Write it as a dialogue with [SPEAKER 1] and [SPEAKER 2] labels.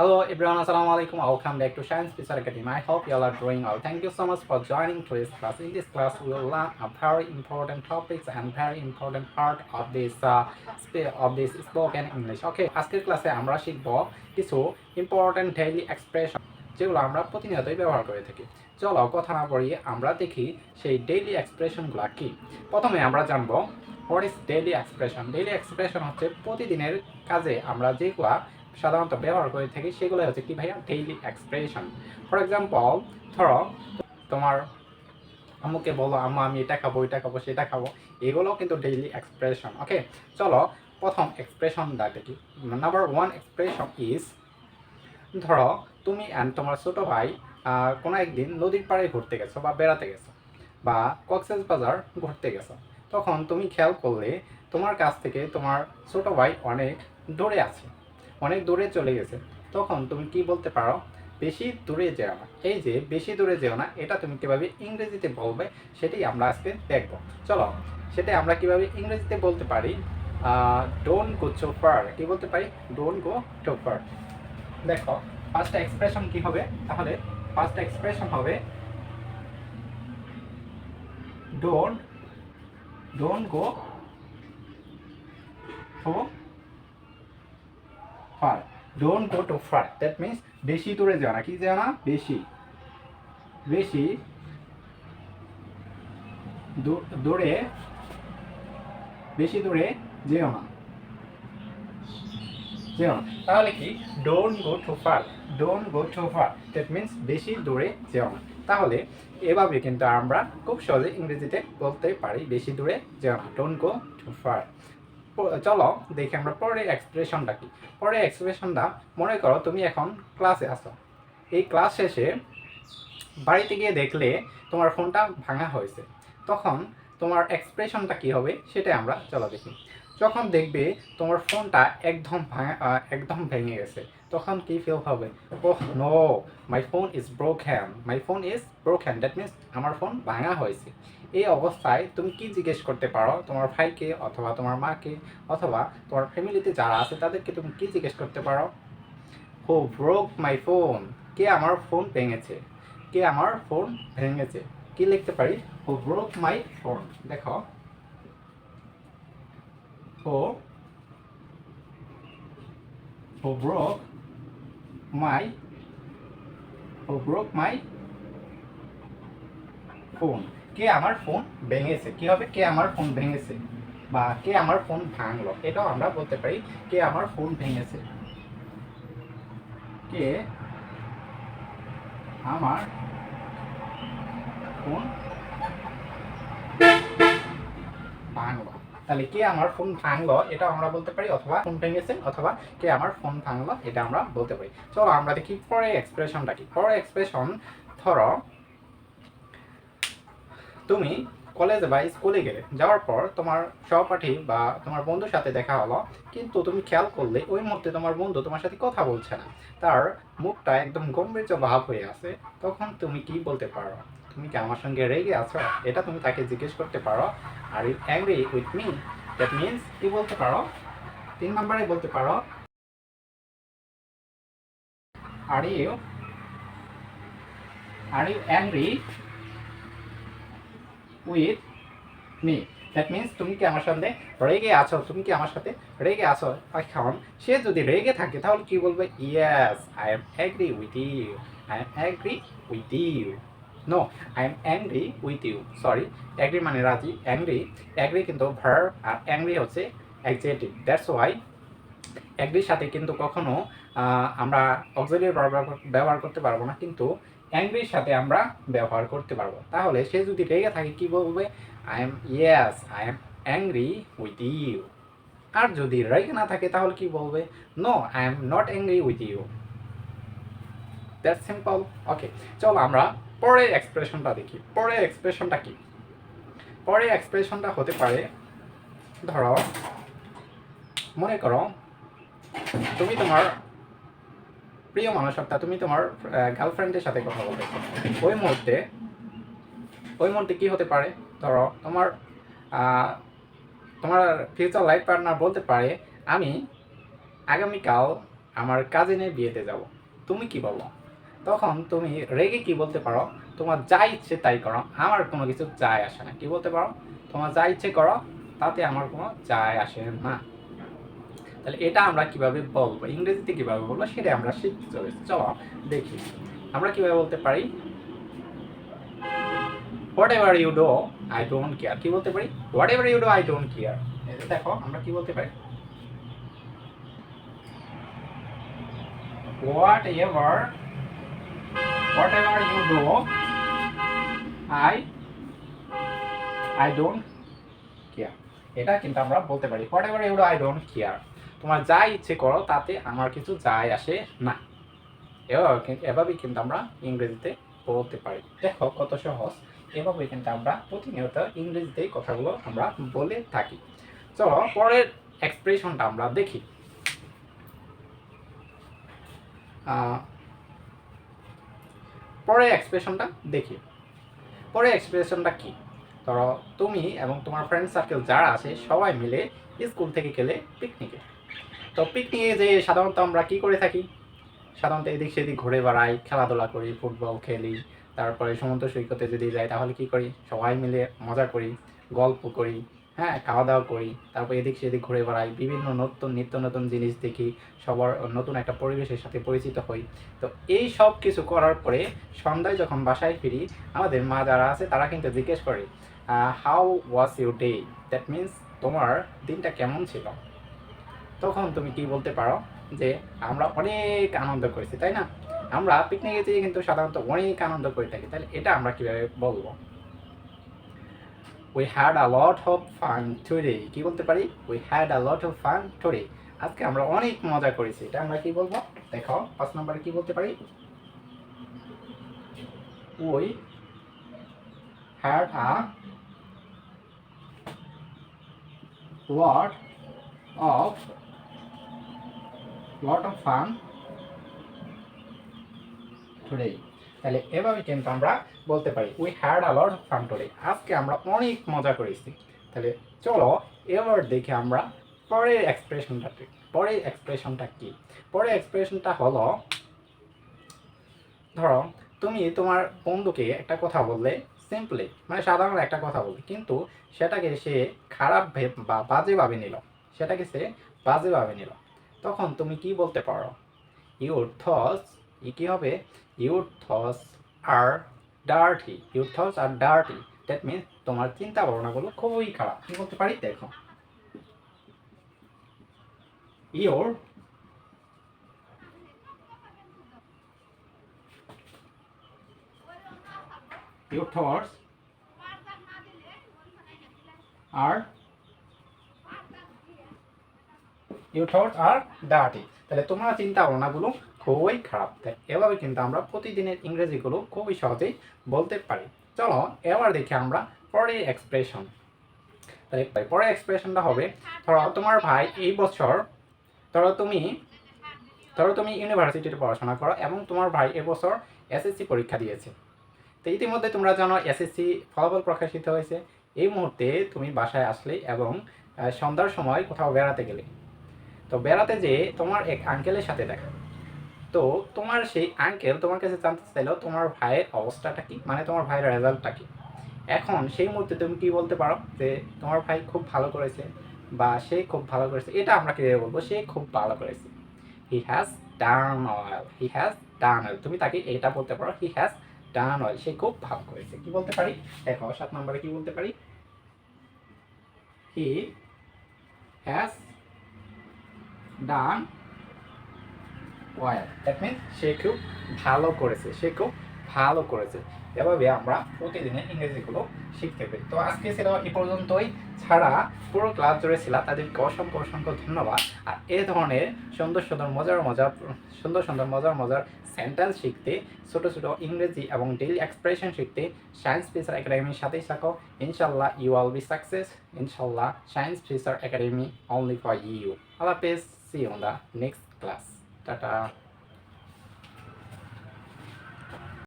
[SPEAKER 1] Hello everyone, Assalamu alaikum. Welcome back to Science Pizza Academy. I hope you all are doing well. Thank you so much for joining today's class. In this class, we will learn a very important topics and very important part of this spoken English. Okay, আজকের ক্লাসে আমরা শিখব কিছু important daily expression যেগুলো আমরা প্রতিনিয়তই ব্যবহার করে থাকি। চলো কথা না বাড়িয়ে আমরা দেখি সেই ডেইলি এক্সপ্রেশনগুলো কি। প্রথমে আমরা জানব what is daily expression. Daily expression হচ্ছে প্রতিদিনের কাজে আমরা যেগুলা সাধারণত ব্যবহার করে থাকি সেগুলো হচ্ছে কি ভাইয়া ডেইলি এক্সপ্রেশন। ফর এক্সাম্পল, ধরো তোমার আম্মুকে বলো আম্মু আমি এটা খাবো এটা খাবো সেটা খাবো, এগুলোও কিন্তু ডেইলি এক্সপ্রেশন। ওকে, চলো প্রথম এক্সপ্রেশনটা দেখি। নাম্বার ওয়ান এক্সপ্রেশন ইজ, ধরো তুমি অ্যান্ড তোমার ছোটো ভাই কোনো একদিন নদীর পাড়ে ঘুরতে গেছো বা বেড়াতে গেছো বা কক্সবাজার ঘুরতে গেছো। তখন তুমি খেয়াল করলে তোমার কাছ থেকে তোমার ছোটো ভাই অনেক দূরে আছে, অনেক দূরে চলে গেছে। তখন তুমি কি বলতে পারো? বেশি দূরে যেও না। এই যে বেশি দূরে যেও না, এটা তুমি কীভাবে ইংরেজিতে বলবে সেটাই আমরা আজকে দেখব। চলো সেটাই আমরা কীভাবে ইংরেজিতে বলতে পারি। ডোন্ট গো টু ফার, কী বলতে পারি? Don't go too far. দেখো ফার্স্ট এক্সপ্রেশন কি হবে? তাহলে ফার্স্ট এক্সপ্রেশন হবে don't don't go too far. Don't go too far, that means বেশি দূরে যেও না। কি যেও না? বেশি বেশি দূরে, বেশি দূরে যেও না, যেও না। তাহলে কি? Don't go too far, don't go too far, that means বেশি দূরে যেও না। তাহলে এভাবে কিন্তু আমরা খুব সহজে ইংরেজিতে বলতে পারি বেশি দূরে যেও না, ডোন্ট গো টু ফার। চলো দেখি আমরা পরের এক্সপ্রেশনটা কি। পরের এক্সপ্রেশনটা, মনে করো তুমি এখন ক্লাসে আসো, এই ক্লাস শেষে বাড়িতে গিয়ে দেখলে তোমার ফোনটা ভাঙা হয়েছে। তখন তোমার এক্সপ্রেশনটা কি হবে সেটাই আমরা চলো দেখি। যখন দেখবে তোমার ফোনটা একদম ভেঙে গেছে, তখন কি ফিল হবে? Oh no, my phone is broken, my phone is broken, that means আমার ফোন ভাঙা হয়েছে। এই অবস্থায় তুমি কি জিজ্ঞেস করতে পারো তোমার ভাইকে অথবা তোমার মাকে অথবা তোমার ফ্যামিলিতে যারা আছে তাদেরকে তুমি কি জিজ্ঞেস করতে পারো? হু ব্রোক মাই ফোন, কে আমার ফোন ভেঙেছে, কে আমার ফোন ভেঙেছে। কি লিখতে পারি? Who broke my phone. দেখো who who broke my who broke my phone, কে আমার ফোন ভেঙেছে। কি হবে? কে আমার ফোন ভেঙেছে বা কে আমার ফোন ভাঙলো, এটাও আমরা বলতে পারি কে আমার ফোন ভেঙেছে, কে আমার ফোন ভাঙলো। তাহলে কে আমার ফোন ভাঙলো এটা আমরা বলতে পারি, অথবা ফোন ভেঙেছে অথবা কে আমার ফোন ভাঙলো এটা আমরা বলতে পারি। চলো আমরা দেখি পরের এক্সপ্রেশনটা কি। পরের এক্সপ্রেশন, ধরো তুমি কলেজে বা স্কুলে গেলে, যাওয়ার পর তোমার সহপাঠী বা তোমার বন্ধুর সাথে দেখা হলো, কিন্তু তুমি খেয়াল করলে ওই মুহূর্তে তোমার বন্ধু তোমার সাথে কথা বলছে না, তার মুখটা একদম গম্ভীর ভাব হয়ে আছে। তখন তুমি কি বলতে পারো? তুমি কি আমার সঙ্গে রেগে আছো? এটা তুমি তাকে জিজ্ঞেস করতে পারো। Are you angry with me, that means কি বলতে পারো? 3 নম্বরে বলতে পারো are you angry with me, that means তুমি কি আমার সাথে রেগে আছো, তুমি কি আমার সাথে রেগে আছো। এখন সে যদি রেগে থাকে তাহলে কি বলবে? Yes I am agree with you, I am agree with you. No, I am angry with you, sorry, agree মানে রাজি, অ্যাগ্রি কিন্তু ভার্ব আর অ্যাংরি হচ্ছে অ্যাডজেক্টিভ। দ্যাটস ওয়াই অ্যাগ্রির সাথে কিন্তু কখনো আমরা অক্সিলিয়ারি ভার্ব ব্যবহার করতে পারবো না, কিন্তু অ্যাংরির সাথে আমরা ব্যবহার করতে পারবো। তাহলে সে যদি রেগে থাকে কি বলবে? I am I am angry with you. আর যদি রেগে না থাকে তাহলে কি বলবে? No, I am not angry with you. That's simple. Okay, চলো আমরা পরের এক্সপ্রেশনটা দেখি। পরের এক্সপ্রেশনটা কি? পরের এক্সপ্রেশনটা হতে পারে, ধরো মনে করো তুমি তোমার প্রিয় মানুষ অর্থাৎ তুমি তোমার গার্লফ্রেন্ডের সাথে কথা বলতেছো। ওই মুহূর্তে কি হতে পারে? ধরো তোমার তোমার ফিউচার লাইফ পার্টনার বলতে পারে আমি আগামীকাল আমার কাজিনের বিয়েতে যাব, তুমি কি বলো? তখন তুমি রেগে কি বলতে পারো, তোমার যা ইচ্ছে তাই করো, আমার কোনো কিছু যায় আসে না। কি বলতে পারো? তোমার যা ইচ্ছে করো, তাতে আমার কোনো যায় আসে না। তাহলে এটা আমরা কিভাবে বলবো, ইংরেজিতে কিভাবে বলবো সেটা আমরা শিখতে চলেছি। চলো দেখি আমরা কিভাবে বলতে পারি। Whatever you do I don't care. কি বলতে পারি? Whatever you do I don't care. দেখো আমরা কি বলতে পারি, whatever you do I don't care. এটা কিন্তু আমরা বলতে পারি whatever you do I don't care. তোমার যা ইচ্ছে করো তাতে আমার কিছু যায় আসে না। এভাবেই কিন্তু আমরা ইংরেজিতে বলতে পারি। দেখো কত সহজ। এভাবেই কিন্তু আমরা প্রতিনিয়ত ইংরেজিতে কথাগুলো আমরা বলে থাকি। চলো পরের এক্সপ্রেশনটা আমরা দেখি। পরের এক্সপ্রেশনটা কি? ধরো তুমি এবং তোমার ফ্রেন্ড সার্কেল যারা আছে সবাই মিলে স্কুল থেকে গেলে পিকনিকে। তো পিকনিকে যে সাধারণত আমরা কি করে থাকি? সাধারণত এদিক সেদিক ঘুরে বেড়াই, খেলাধুলা করি, ফুটবল খেলি, তারপরে সমুদ্র সৈকতে যদি যাই তাহলে কি করি? সবাই মিলে মজা করি, গল্প করি, হ্যাঁ, খাওয়া দাওয়া করি, তারপর এদিক সেদিক ঘুরে বেড়াই, বিভিন্ন নিত্য নতুন জিনিস দেখি, সবার নতুন একটা পরিবেশের সাথে পরিচিত হই। তো এই সব কিছু করার পরে সন্ধ্যায় যখন বাসায় ফিরি, আমাদের মা যারা আছে তারা কিন্তু জিজ্ঞেস করে, how was your day? That means তোমার দিনটা কেমন ছিল? তখন তুমি কি বলতে পারো যে আমরা অনেক আনন্দ করেছি, তাই না? আমরা পিকনিকে যেয়ে কিন্তু সাধারণত অনেক আনন্দ করে থাকি। তাহলে এটা আমরা কিভাবে বলবো? We had a lot of fun today. কি বলতে পারি? We had a lot of fun today. আজকে আমরা অনেক মজা করেছি। এটা আমরা কি বলবো? দেখো 5 নম্বরে কি বলতে পারি? We had a lot of fun today. তাহলে এভাবে কিন্তু আমরা বলতে পারি we had a lot of fun today. আজকে আমরা অনেক মজা করেছি। তাহলে চলো এবার দেখি আমরা পরের এক্সপ্রেশনটা কি। পরের এক্সপ্রেশনটা হলো, ধরো তুমি তোমার বন্ধুকে একটা কথা বললে, সিম্পলি মানে সাধারণ একটা কথা বললে, কিন্তু সেটাকে সে খারাপ বা বাজেভাবে নিল, তখন তুমি কি বলতে পারো? ইউর থটস কি হবে? Your thoughts are dirty. That means তোমার চিন্তা ভাবনাগুলো খুবই খারাপ। কি বলতে পারি? দেখো, ইউর থটস আর ডার্টি। তাহলে তোমার চিন্তা ভাবনাগুলো খুবই খারাপ। তাই এভাবে কিন্তু আমরা প্রতিদিনের ইংরেজিগুলো খুবই সহজেই বলতে পারি। চলো এবার দেখি আমরা পরের এক্সপ্রেশন। তাহলে পরের এক্সপ্রেশনটা হবে, ধরো তোমার ভাই এই বছর, ধরো তুমি ইউনিভার্সিটিতে পড়াশোনা করো এবং তোমার ভাই এবছর এসএসসি পরীক্ষা দিয়েছে। তো ইতিমধ্যে তোমরা জানো এসএসসি ফলাফল প্রকাশিত হয়েছে। এই মুহূর্তে তুমি বাসায় আসলে এবং সন্ধ্যার সময় কোথাও বেড়াতে গেলে। তো বেড়াতে যেয়ে তোমার এক আঙ্কেলের সাথে দেখা। তো তোমার সেই আঙ্কেল তোমার কাছে জানতে চাইলো তোমার ভাইয়ের অবস্থাটা কি, মানে তোমার ভাইয়ের রেজাল্টটা কি। এখন সেই মুহূর্তে তুমি কি বলতে পারো? যে তোমার ভাই খুব ভালো করেছে বা সে খুব ভালো করেছে। এটা আমরা কীভাবে বলবো? সে খুব ভালো করেছে। হি হ্যাজ ডান ওয়েল। তুমি তাকে এটা বলতে পারো, হি হ্যাজ ডান ওয়েল। সে খুব ভালো করেছে। কি বলতে পারি? দেখো 7 নম্বরে কি বলতে পারি? He has done well. That means সে খুব ভালো করেছে। এভাবে আমরা প্রতিদিনের ইংরেজিগুলো শিখতে পারি। তো আজকে ছিল এই পর্যন্তই। ছাড়া পুরো ক্লাস জুড়ে ছিল তাদেরকে অসংখ্য ধন্যবাদ। আর এই ধরনের সুন্দর মজার সেন্টেন্স শিখতে, ছোট ইংরেজি এবং ডেইলি এক্সপ্রেশন শিখতে সায়েন্স ফিচার একাডেমির সাথেই থাকো। ইনশাল্লাহ ইউ উইল বি সাকসেস। ইনশাল্লাহ science feature academy only for you. আল্লাহ হাফেজ। See you on the next class. Tata.